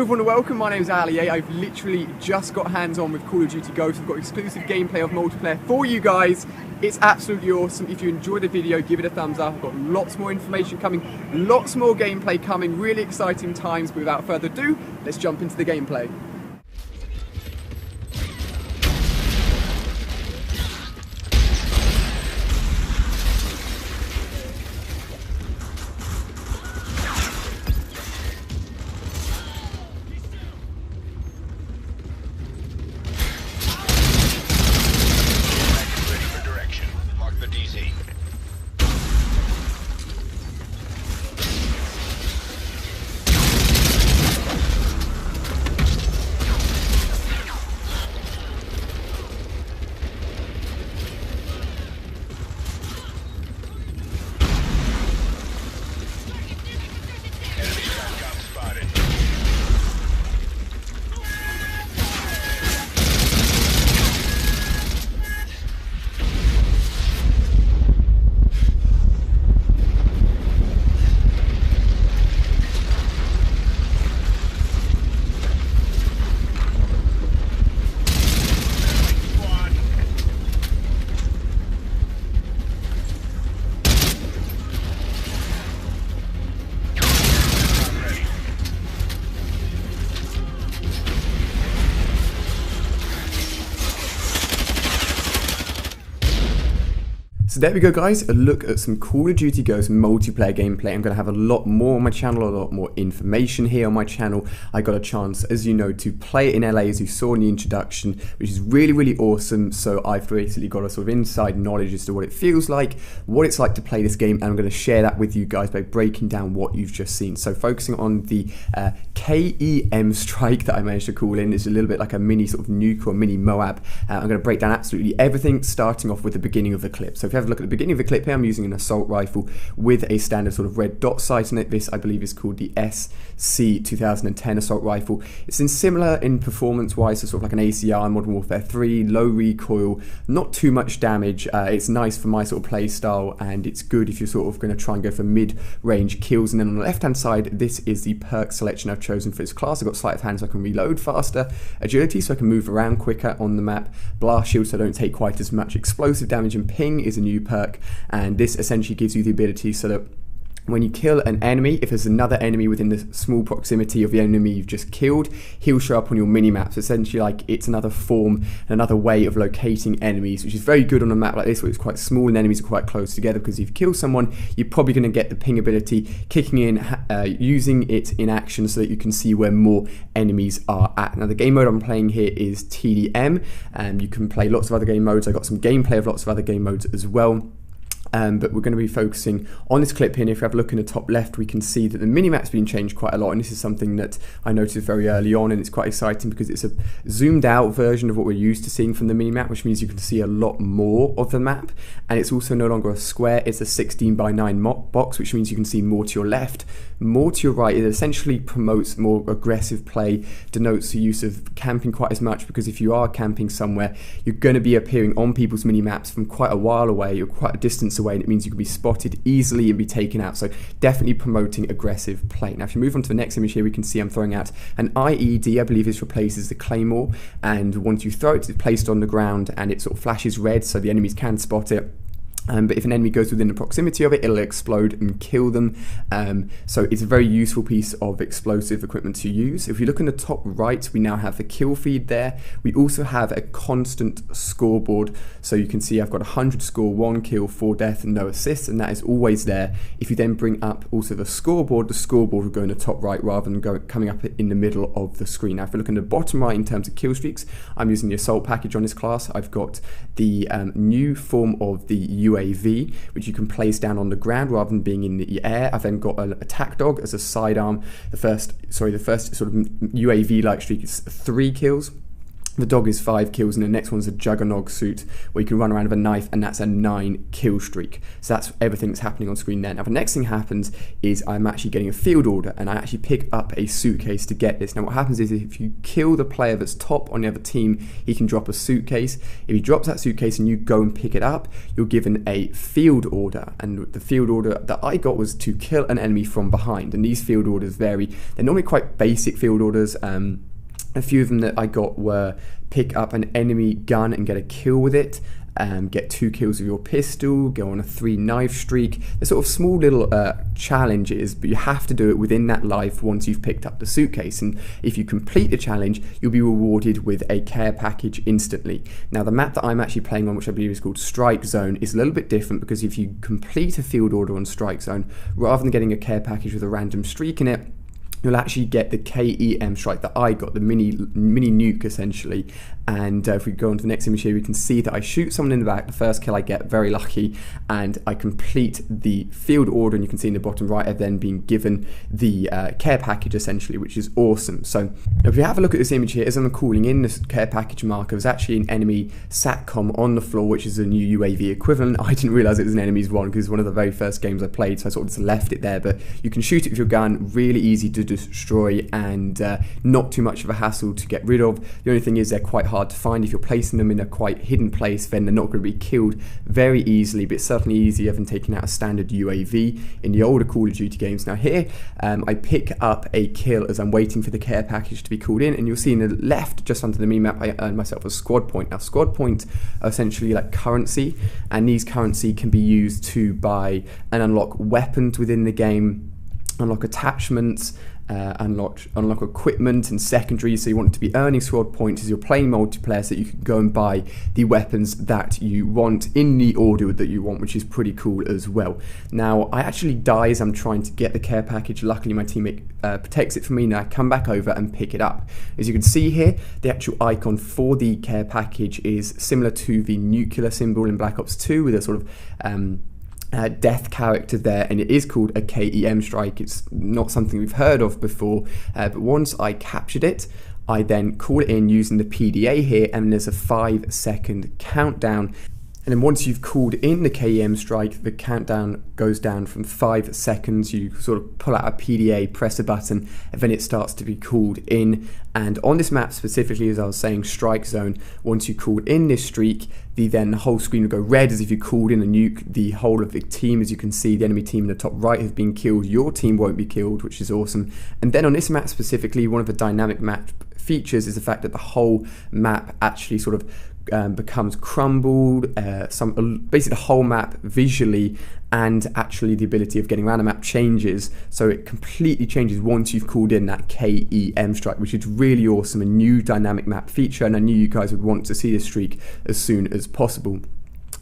Hello everyone and welcome, my name is Ali. I've literally just got hands-on with Call of Duty Ghosts. I've got exclusive gameplay of multiplayer for you guys. It's absolutely awesome. If you enjoyed the video, give it a thumbs up. I've got lots more information coming, lots more gameplay coming, really exciting times. But without further ado, let's jump into the gameplay. So there we go guys, a look at some Call of Duty Ghosts multiplayer gameplay. I'm going to have a lot more on my channel, a lot more information here on my channel. I got a chance, as you know, to play it in LA as you saw in the introduction, which is really awesome. So I've basically got a sort of inside knowledge as to what it feels like, what it's like to play this game, and I'm going to share that with you guys by breaking down what you've just seen. So focusing on the KEM strike that I managed to call in, is a little bit like a mini sort of nuke or mini Moab. I'm going to break down absolutely everything, starting off with the beginning of the clip. So if you have a look at the beginning of the clip here, I'm using an assault rifle with a standard sort of red dot sight on it. This I believe is called the SC 2010 assault rifle. It's similar in performance wise to sort of like an ACR Modern Warfare 3, low recoil, not too much damage. It's nice for my sort of play style, and it's good if you're sort of going to try and go for mid-range kills. And then on the left hand side, this is the perk selection I've chosen for this class. I've got sleight of hand so I can reload faster, agility so I can move around quicker on the map, blast shield so I don't take quite as much explosive damage, and ping is a new perk, and this essentially gives you the ability so that when you kill an enemy, if there's another enemy within the small proximity of the enemy you've just killed, he'll show up on your mini-maps. Essentially, like, it's another form, another way of locating enemies, which is very good on a map like this where it's quite small and enemies are quite close together, because if you kill someone, you're probably going to get the ping ability kicking in, using it in action so that you can see where more enemies are at. Now, the game mode I'm playing here is TDM, and you can play lots of other game modes. I got some gameplay of lots of other game modes as well. But we're going to be focusing on this clip here, and if we have a look in the top left, we can see that the minimap's been changed quite a lot, and this is something that I noticed very early on, and it's quite exciting because it's a zoomed out version of what we're used to seeing from the minimap, which means you can see a lot more of the map, and it's also no longer a square, it's a 16:9 box, which means you can see more to your left, more to your right. It essentially promotes more aggressive play, denotes the use of camping quite as much, because if you are camping somewhere, you're going to be appearing on people's mini-maps from quite a while away, or quite a distance away, and it means you can be spotted easily and be taken out. So definitely promoting aggressive play. Now if you move on to the next image here, we can see I'm throwing out an IED. I believe this replaces the Claymore, and once you throw it, it's placed on the ground and it sort of flashes red so the enemies can spot it. But if an enemy goes within the proximity of it, it'll explode and kill them. So it's a very useful piece of explosive equipment to use. If you look in the top right, we now have the kill feed there. We also have a constant scoreboard. So you can see I've got 100 score, 1 kill, 4 death, and no assists, and that is always there. If you then bring up also the scoreboard will go in the top right rather than coming up in the middle of the screen. Now if we look in the bottom right in terms of kill streaks, I'm using the assault package on this class. I've got the new form of the UAV, which you can place down on the ground rather than being in the air. I've then got an attack dog as a sidearm. The first sort of UAV-like streak is 3 kills. The dog is 5 kills, and the next one's a Juggernog suit, where you can run around with a knife, and that's a 9 kill streak. So that's everything that's happening on screen there. Now the next thing happens is I'm actually getting a field order, and I actually pick up a suitcase to get this. Now what happens is if you kill the player that's top on the other team, he can drop a suitcase. If he drops that suitcase and you go and pick it up, you're given a field order, and the field order that I got was to kill an enemy from behind. And these field orders vary. They're normally quite basic field orders. A few of them that I got were pick up an enemy gun and get a kill with it, get 2 kills with your pistol, go on a 3 knife streak. They're sort of small little challenges, but you have to do it within that life once you've picked up the suitcase. And if you complete the challenge, you'll be rewarded with a care package instantly. Now the map that I'm actually playing on, which I believe is called Strike Zone, is a little bit different, because if you complete a field order on Strike Zone, rather than getting a care package with a random streak in it, you'll actually get the KEM strike that I got, the mini nuke essentially. And if we go on to the next image here, we can see that I shoot someone in the back. The first kill I get, very lucky, and I complete the field order, and you can see in the bottom right I've then been given the care package essentially, which is awesome. So if we have a look at this image here, as I'm calling in this care package marker, there's actually an enemy SATCOM on the floor, which is a new UAV equivalent. I didn't realise it was an enemy's one, because it's one of the very first games I played, so I sort of just left it there. But you can shoot it with your gun, really easy to destroy, and not too much of a hassle to get rid of. The only thing is they're quite hard to find. If you're placing them in a quite hidden place, then they're not going to be killed very easily, but it's certainly easier than taking out a standard UAV in the older Call of Duty games. Now here I pick up a kill as I'm waiting for the care package to be called in, and you'll see in the left just under the minimap I earned myself a squad point. Now squad points are essentially like currency, and these currency can be used to buy and unlock weapons within the game, unlock attachments, unlock equipment and secondaries. So you want to be earning squad points as you're playing multiplayer, so that you can go and buy the weapons that you want in the order that you want, which is pretty cool as well. Now I actually die as I'm trying to get the care package. Luckily my teammate protects it for me, and I come back over and pick it up. As you can see here, the actual icon for the care package is similar to the nuclear symbol in Black Ops 2, with a sort of death character there, and it is called a KEM strike. It's not something we've heard of before, but once I captured it, I then call it in using the PDA here, and there's a 5-second countdown. And then once you've called in the KEM strike, the countdown goes down from 5 seconds. You sort of pull out a PDA, press a button, and then it starts to be called in. And on this map specifically, as I was saying, Strike Zone, once you called in this streak, the whole screen will go red as if you called in a nuke. The whole of the team, as you can see, the enemy team in the top right have been killed. Your team won't be killed, which is awesome. And then on this map specifically, one of the dynamic map features is the fact that the whole map actually sort of becomes crumbled, basically the whole map visually, and actually the ability of getting around the map changes, so it completely changes once you've called in that KEM strike, which is really awesome, a new dynamic map feature, and I knew you guys would want to see this streak as soon as possible.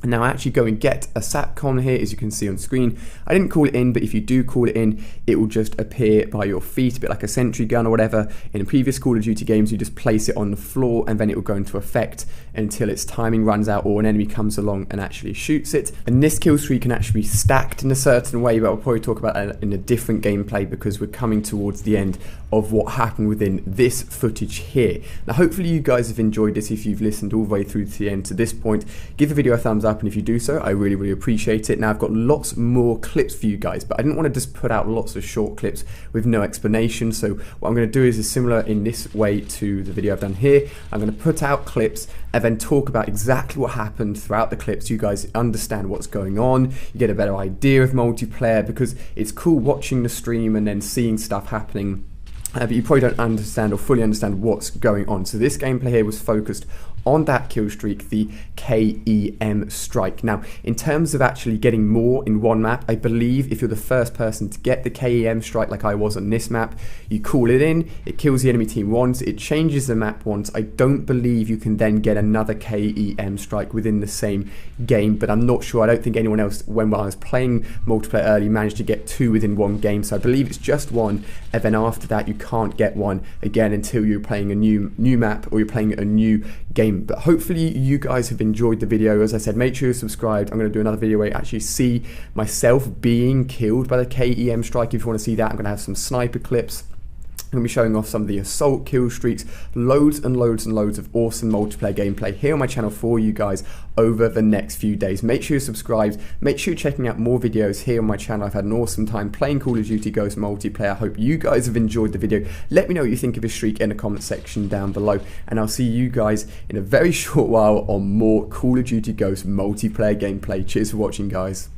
And now I actually go and get a SATCOM here, as you can see on screen. I didn't call it in, but if you do call it in, it will just appear by your feet, a bit like a sentry gun or whatever. In previous Call of Duty games, you just place it on the floor, and then it will go into effect until its timing runs out or an enemy comes along and actually shoots it. And this kill streak can actually be stacked in a certain way, but I'll probably talk about that in a different gameplay, because we're coming towards the end of what happened within this footage here. Now hopefully you guys have enjoyed this. If you've listened all the way through to the end to this point, give the video a thumbs up, and if you do so, I really appreciate it. Now I've got lots more clips for you guys, but I didn't want to just put out lots of short clips with no explanation. So what I'm going to do is similar in this way to the video I've done here. I'm going to put out clips and then talk about exactly what happened throughout the clips. You guys understand what's going on, you get a better idea of multiplayer, because it's cool watching the stream and then seeing stuff happening, but you probably don't understand or fully understand what's going on. So this gameplay here was focused on that kill streak, the KEM strike. Now, in terms of actually getting more in one map, I believe if you're the first person to get the KEM strike like I was on this map, you call it in, it kills the enemy team once, it changes the map once. I don't believe you can then get another KEM strike within the same game, but I'm not sure. I don't think anyone else, when I was playing multiplayer early, managed to get 2 within one game. So I believe it's just 1, and then after that you can't get 1 again until you're playing a new map or you're playing a new game. But hopefully you guys have enjoyed the video. As I said, make sure you're subscribed. I'm going to do another video where you actually see myself being killed by the KEM strike. If you want to see that, I'm going to have some sniper clips I'm going to be showing off some of the assault kill streaks, loads and loads and loads of awesome multiplayer gameplay here on my channel for you guys over the next few days. Make sure you're subscribed, make sure you're checking out more videos here on my channel. I've had an awesome time playing Call of Duty Ghosts multiplayer. I hope you guys have enjoyed the video. Let me know what you think of this streak in the comment section down below, and I'll see you guys in a very short while on more Call of Duty Ghosts multiplayer gameplay. Cheers for watching, guys.